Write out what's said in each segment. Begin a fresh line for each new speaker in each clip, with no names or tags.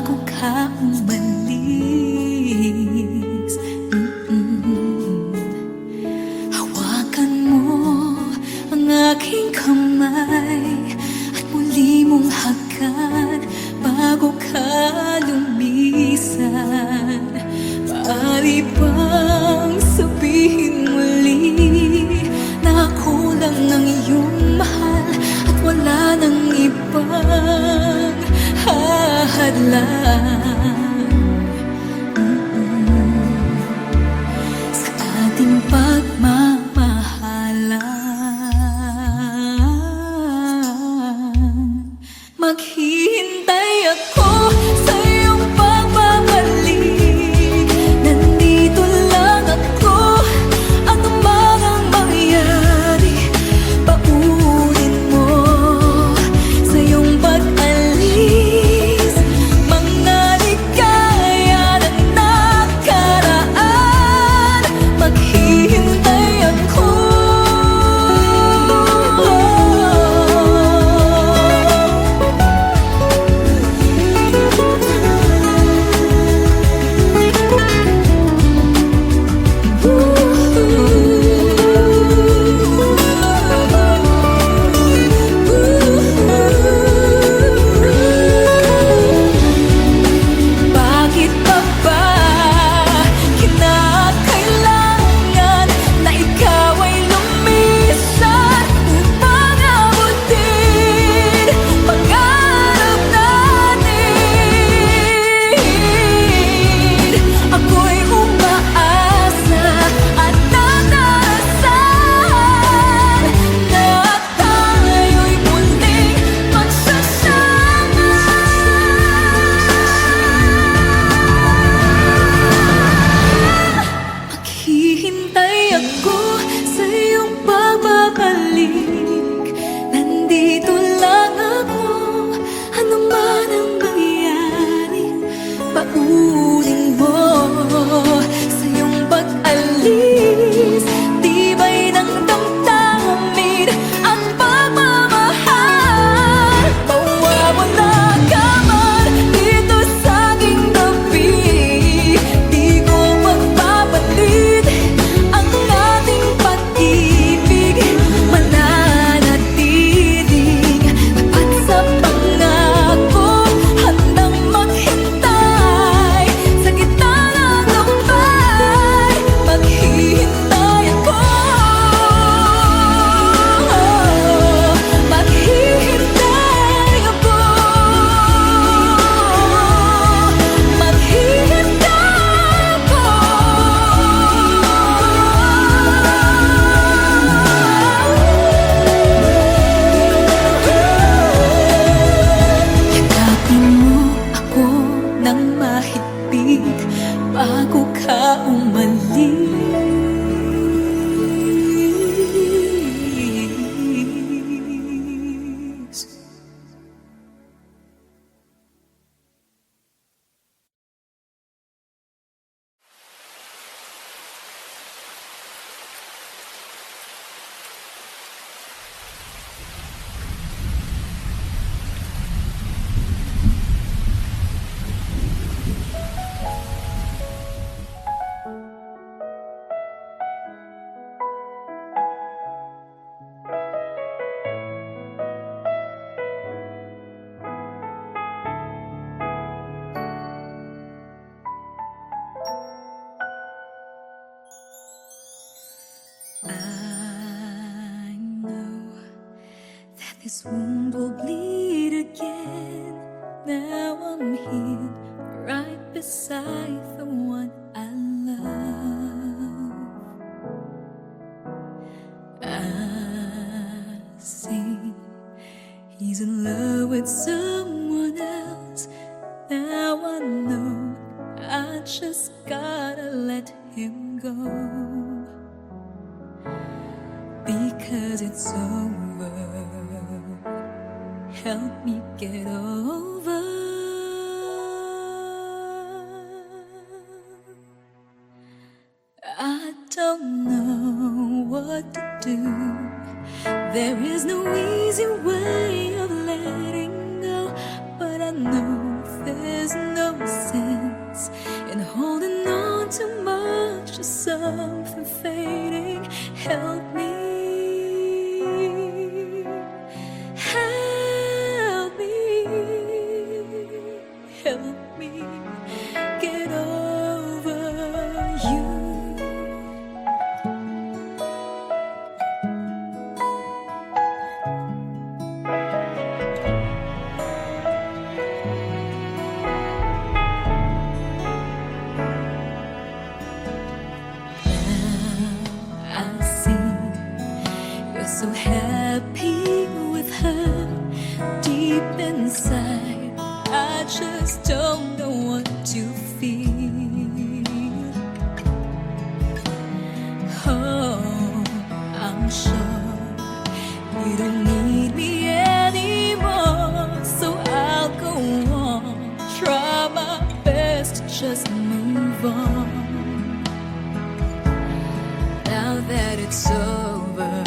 bago ka umalis. Hawakan mo ang aking kamay at muli mong hagan bago ka lumisan. Maaari bang sabihin muli na ako lang ang iyong mahal at wala nang ibang hahadlang sa ating pagmamahalan? Maghihintay ako sa iyong pagbabalik. Nandito lang ako, ano man ang mangyari. Paunin mo sa iyong pag-alis mga ligaya na nakaraan. Maghihintay ako. Bakit pa ba kinakailangan na ikaw ay lumisan upang abutin pangarap natin? Ako'y umaasa at nananasan na tayo'y muling magsasama. Maghihintay ako sa iyong pagbabalik. Nandito lang ako, ano man ang mangyari. Paunin mo sa iyong pag-alis tibay ng damdamin at pagmamahal. Mawawala ka man dito sa aking tabi, di ko magpapalit ang ating pag-ibig. Mananatiling tapat sa pangako, handang maghintay sa gitna ng lumbay. Maghihintay ako. Maghihintay ako. Maghihintay ako. Yakapin mo ako ng mahigpit bago ka umalis. I know that this wound will bleed again. Now I'm here, right beside the one I love. I see he's in love with someone else. Now I know I just gotta let him go, because it's over. Help me get over. I don't know what to do. There is no easy way of letting go, but I know there's no help me get over you. So happy with her deep inside. I just don't know what to feel. Oh, I'm sure you don't need me anymore, so I'll go on, try my best to just move on. Now that it's over,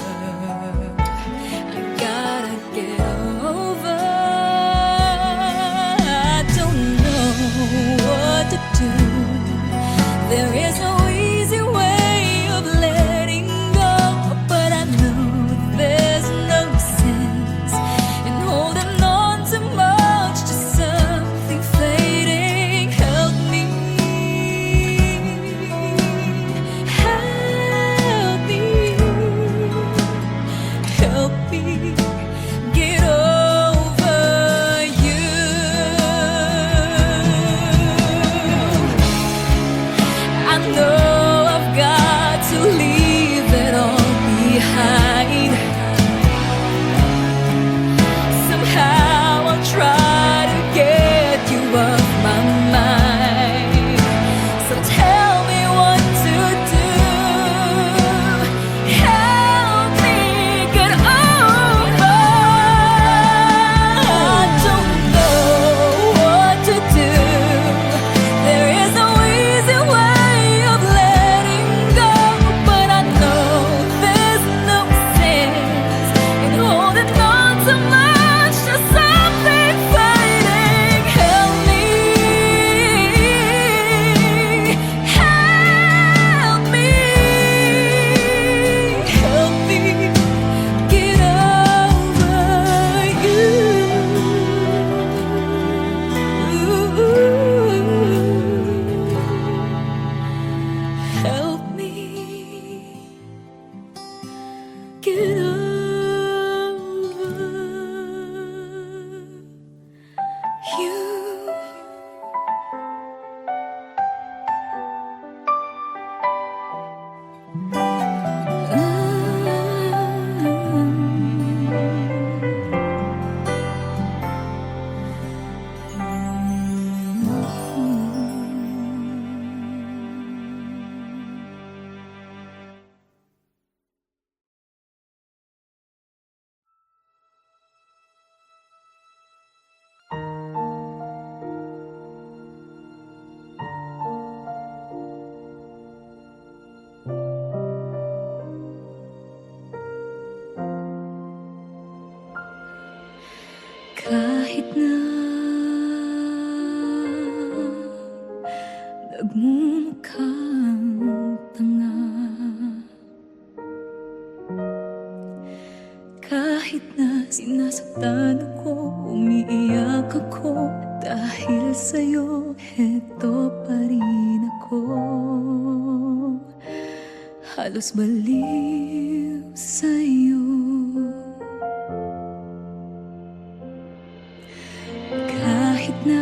there is no easy way of letting go, but I know there's no sense in holding on too much to something fading. Help me, help me, help me get over you. I know I've got to leave it all behind. Somehow I'll try to get you off my mind. So tell me what to do. Help me get over. I don't know what to do. There is no easy way of letting go, but I know there's no sense in holding on too much to something fading. Help me, help me, help me get over you. Help me get over you. Kahit na nagmumukhang tanga, kahit na sinasaktan ako, umiiyak ako, dahil sa'yo, heto pa rin ako. Halos baliw sa'yo. Kahit na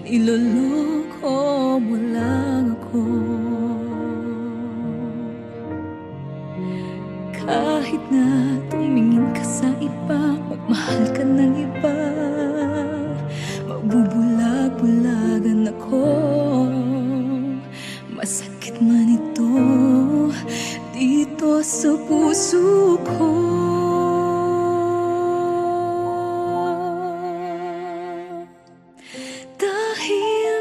niloloko mo lang ako, kahit na tumingin ka sa iba, magmahal ka ng iba, mabubulag-bulagan ako. Masakit man ito dito sa puso ko. Dahil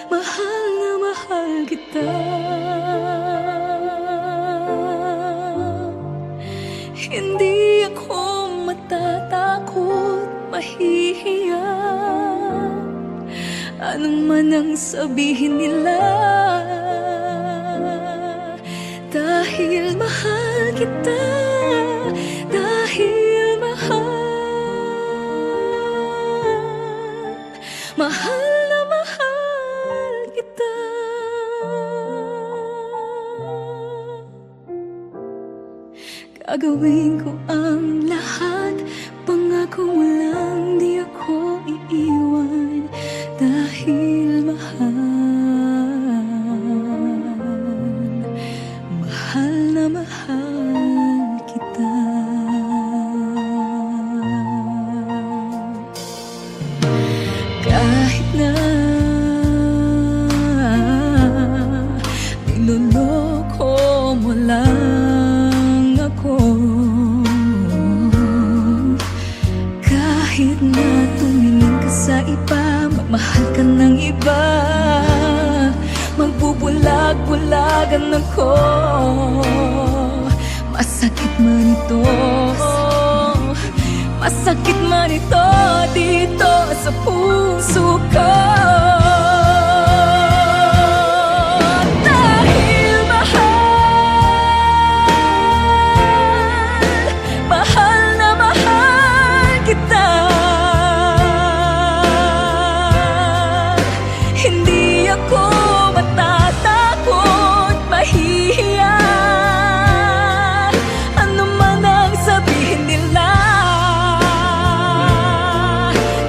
mahal na mahal kita. Hindi ako matatakot, mahihiya, anong man ang sabihin nila. Dahil mahal kita. Gagawin ko ang lahat, pangako mo lang di ako iiwan. Dahil mahal na mahal kita. Kahit na niloloko mo lang ako, kahit na tumingin ka sa iba, magmahal ka ng iba, magbubulag-bulagan ako. Masakit man ito, masakit man ito dito sa puso ko. Dahil mahal na mahal kita. Hindi ako matatakot, mahihiya, ano man ang sabihin nila.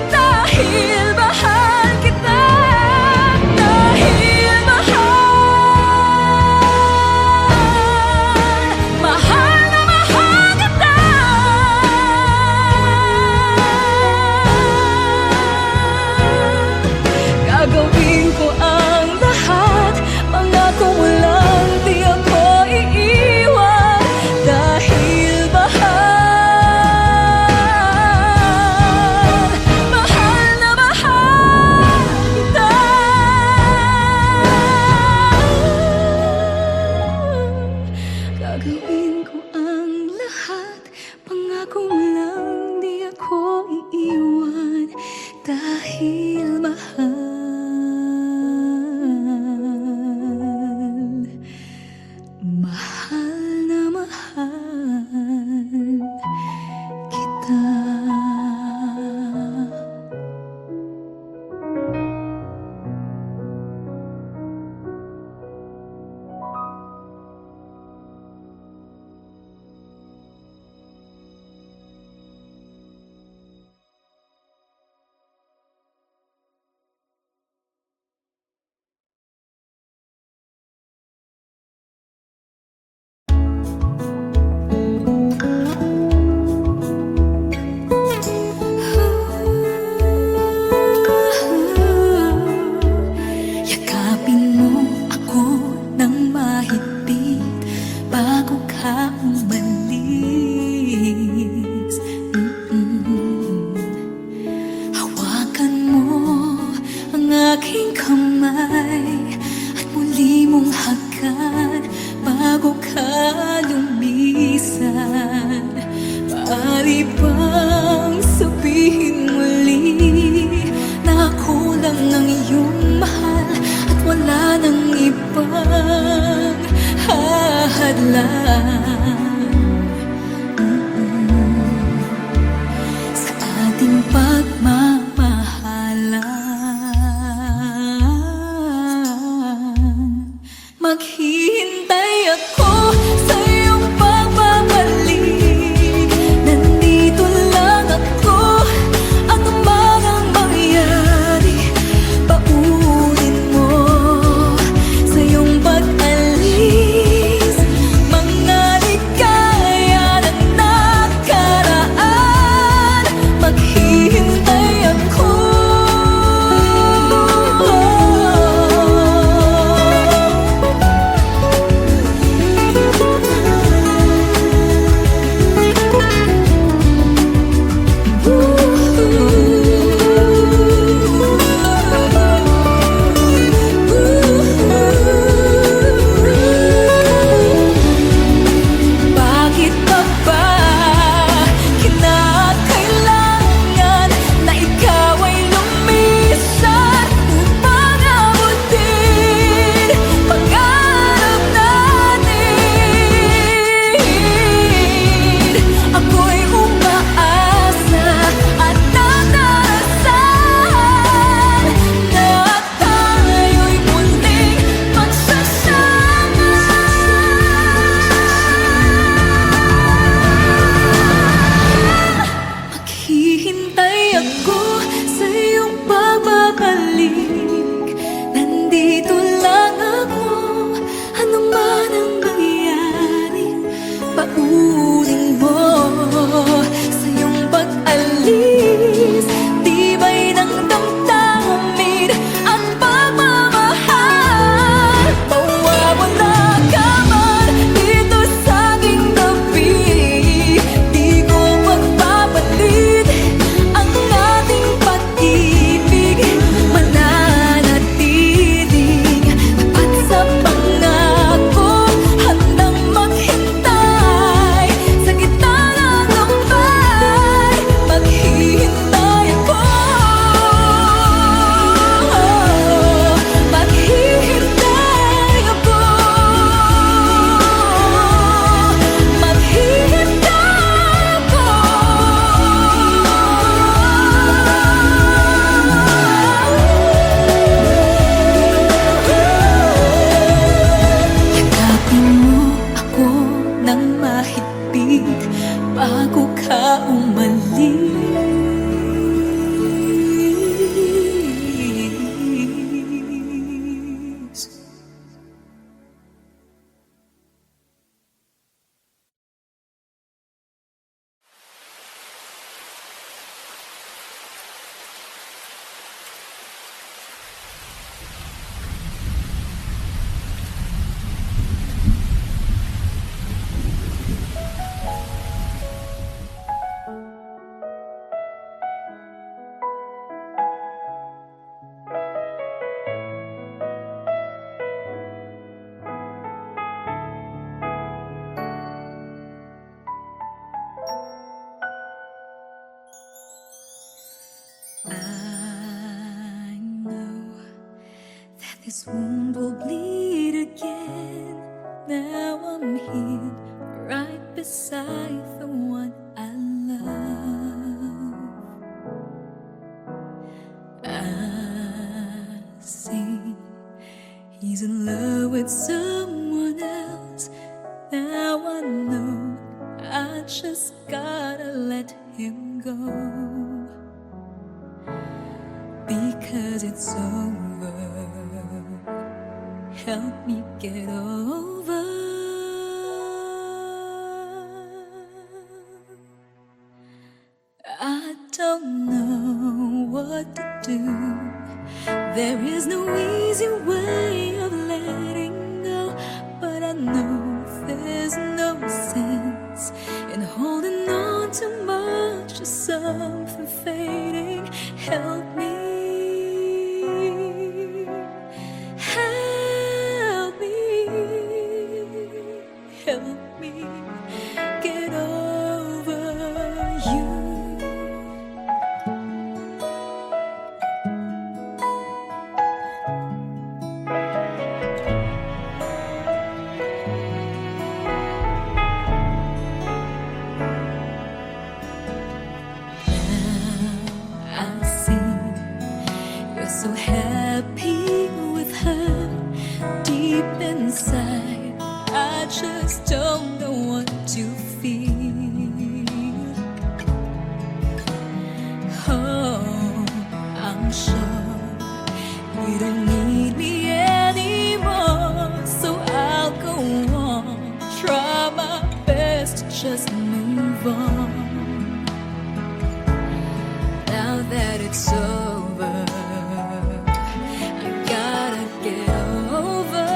Dahil mahal kita, dahil mahal na mahal kita. Gagawin ko ang lahat, pangako mo lang di ako iiwan. Dahil mahal na mahal kita. Gagawin ko ang lahat, pangako mo lang di ako iiwan. Dahil mahal na mahal kita. Yakapin mo ako ng mahigpit bago ka umalis. Hawakan mo ang aking kamay at muli mong hagan bago ka lumisan. Maaari bang sabihin muli na ako lang ang iyong mahal at wala nang ibang hahadlang sa ating pagmamahalan? Maghihintay ako sa iyong pagbabalik. Nandito lang ako, ano man ang mangyari. Paunin mo sa iyong pag-alis, mga bago ka umalis. I know that this wound will bleed again. Now I'm here, right beside the one I love. I see he's in love with someone else. Now I know I just gotta let him go. Because it's over, help me get over. I don't know what to do. There is no easy way of letting go, but I know there's no sense in holding on too much to something fading. Help me. Help me get over you. Now I see you're so happy with her deep inside. I just don't know what to feel. Oh, I'm sure you don't need me anymore, so I'll go on, try my best to just move on. Now that it's over, I gotta get over.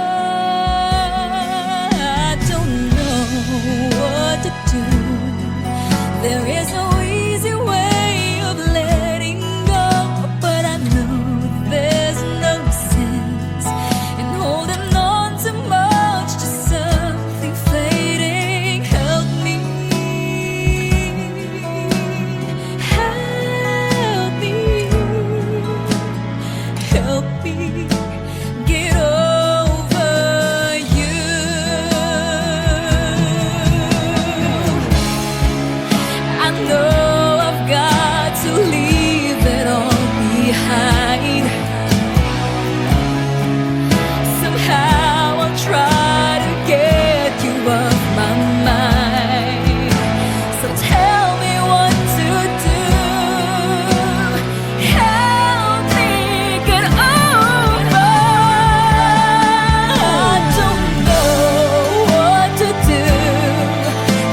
What to do. There is no easy way of letting go, but I know there's no sense in holding on too much to something fading. Help me. Help me. Help me get over you. I know I've got to leave it all behind. Somehow I'll try to get you off my mind. So tell me what to do. Help me get over. I don't know what to do.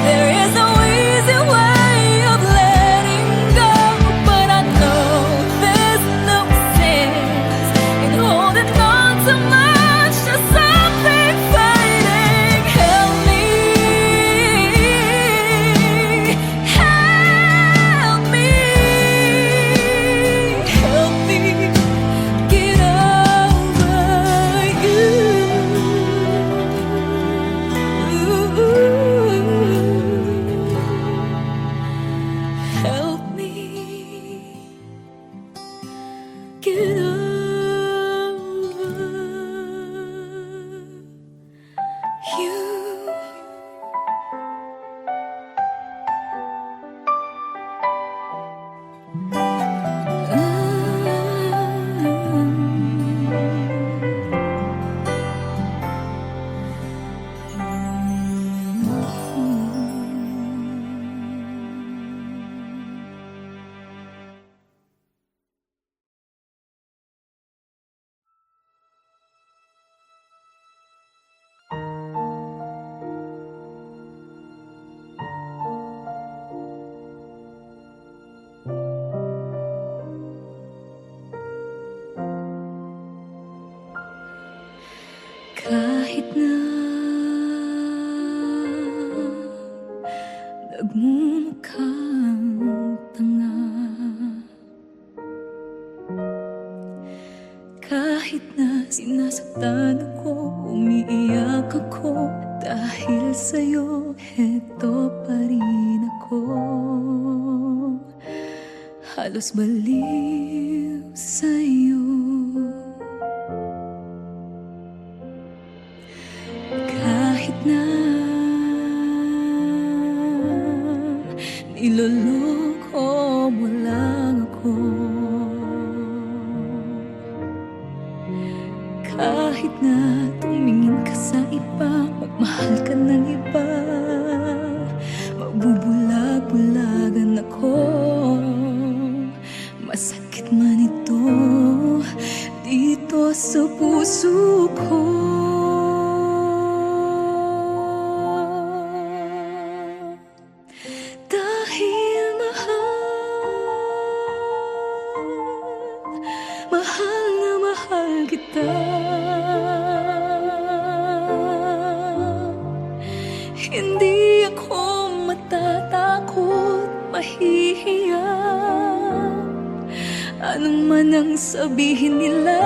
There is no easy way of nagmumukhang tanga. Kahit na sinasaktan ako, umiiyak ako, dahil sa'yo, heto pa rin ako. Halos baliw sa'yo. Kahit na niloloko mo lang ako, kahit na tumingin ka sa iba, magmahal ka ng iba, magbubulag-bulagan ako. Masakit man ito dito sa puso ko. Dahil mahal na mahal kita. Hindi ako matatakot, mahihiya, anong man ang sabihin nila.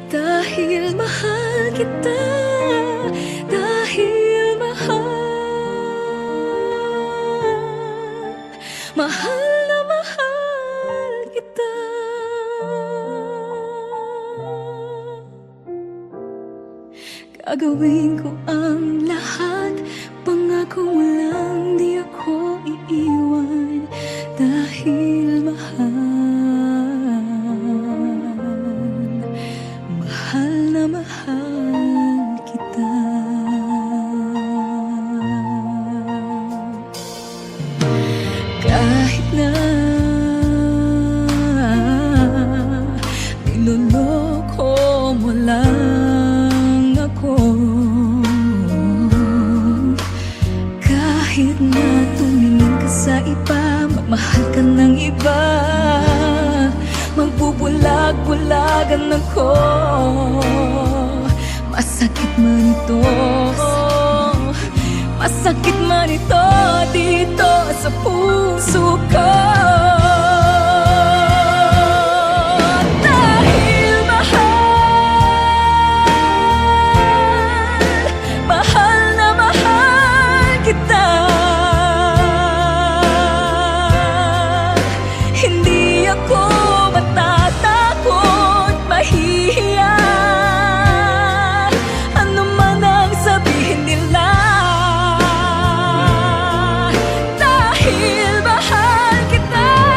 Dahil mahal kita, dahil mahal na mahal kita. Gagawin ko ang lahat, pangako mo lang di ako iiwan. Dahil mahal na mahal kita. Kahit na niloloko mo lang ako, kahit na tumingin ka sa iba, magmahal ka ng iba, magbubulag-bulagan ako. Masakit man ito, masakit man ito dito sa puso ko. Dahil mahal na mahal kita. Hindi ako matatakot, mahihiya, ano man ang sabihin nila. Dahil mahal kita.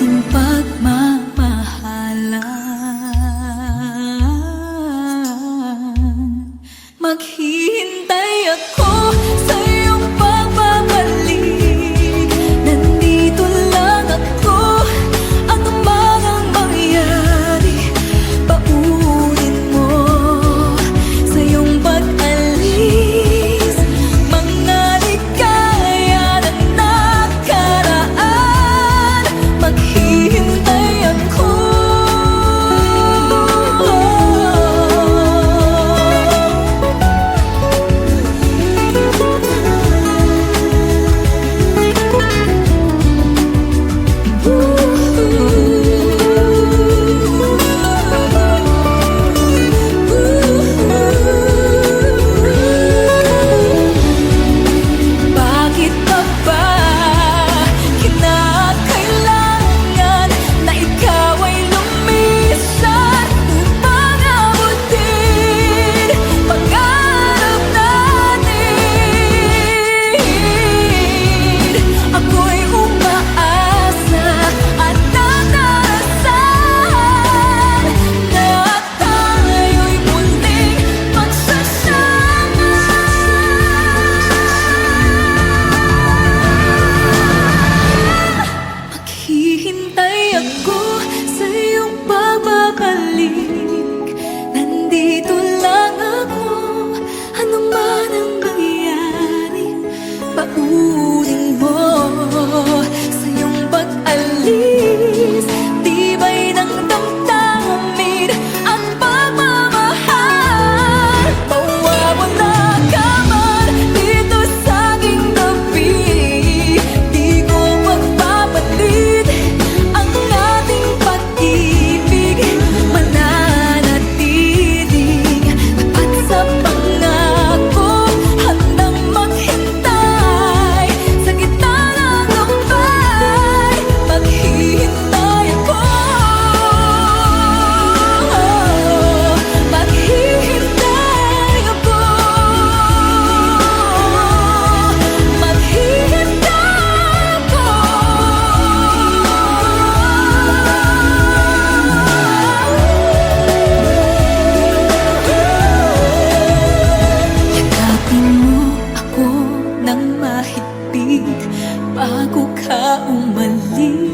ating pagmamahalan. Maghihintay ako sa iyong pagbabalik. Nandito lang ako, anuman ang mangyari. Paunin mo sa iyong pag-alis mga ligaya na nakaraan. Maghihintay ako. Bakit pa ba kinakailangan na ikaw ay lumisan upang abutin pangarap natin? Ako'y umaasa at nadarasan na tayo'y muling magsasama. Maghihintay ako sa iyong pagbabalik. Nandito lang ako, anuman ang mangyari. Paunin mo sa iyong pag-alis tibay ng damdamin at pagmamahal. Mawawala ka man dito sa aking tabi, di ko magpapalit ang ating pag-ibig. Mananatiling tapat sa pangako, handang maghintay sa gitna ng lumbay. Maghihintay ako. Maghihintay ako. Maghihintay ako. Yakapin mo ako ng mahigpit bago ka umalis.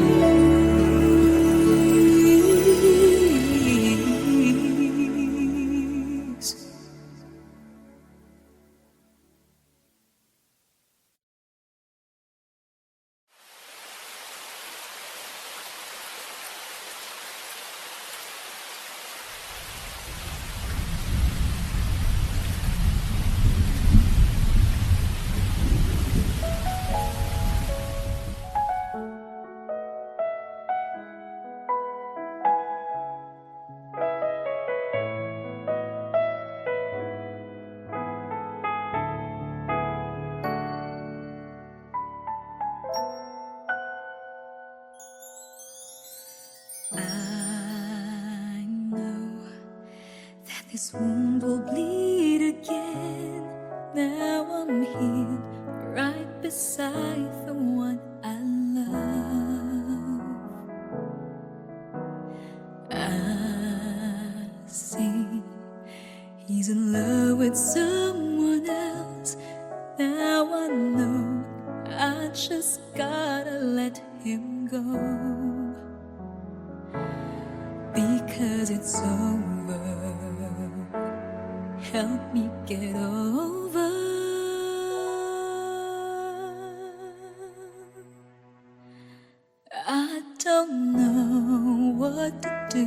I know that this wound will bleed again. Now I'm here, right beside the one I love. I see he's in love with someone else. Now I know I just gotta let him go. Because it's over, help me get over. I don't know what to do.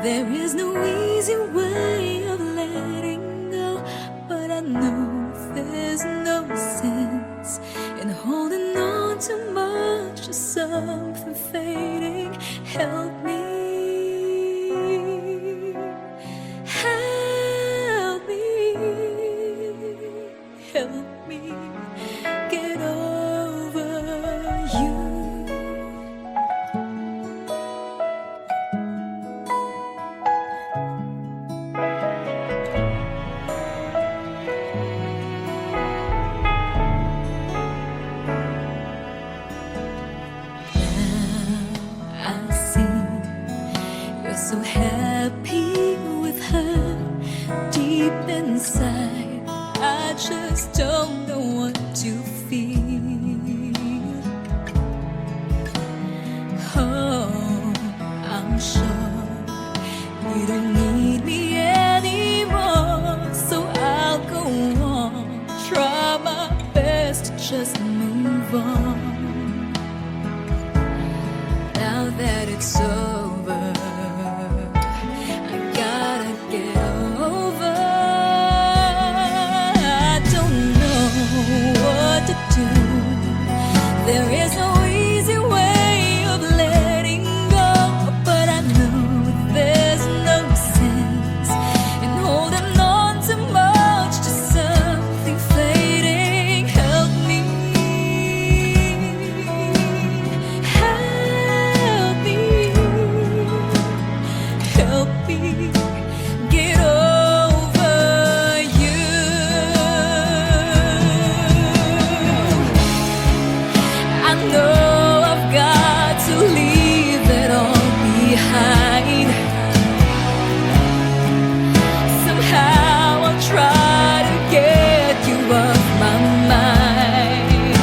There is no easy way of letting go, but I know there's no sense in holding on too much to something fading. Help me. Help me. Help me get over you. Now Oh, I'm sure you don't need me anymore, so I'll go on. Try my best to just move on. Now that it's over, I gotta get over. I don't know what to do. There is no easy way of letting go, but I know there's no sense in holding on too much to something fading. Help me, help me, help me get over you. I know I've got to leave it all behind. Somehow I'll try to get you off my mind.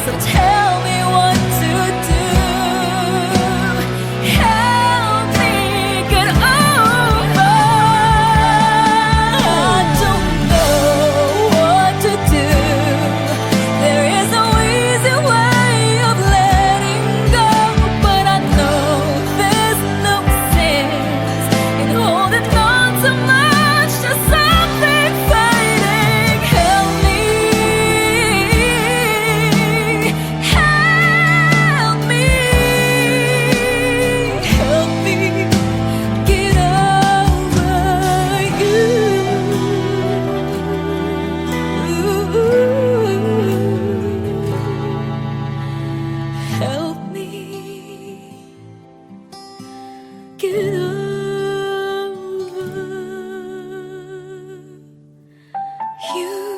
So tell me what to do. Help me get over. I don't know what to do. There is no easy way of letting go, but I know there's no sense in holding on too much to something fading. Help me, help me, help me get over you. Help me get over you.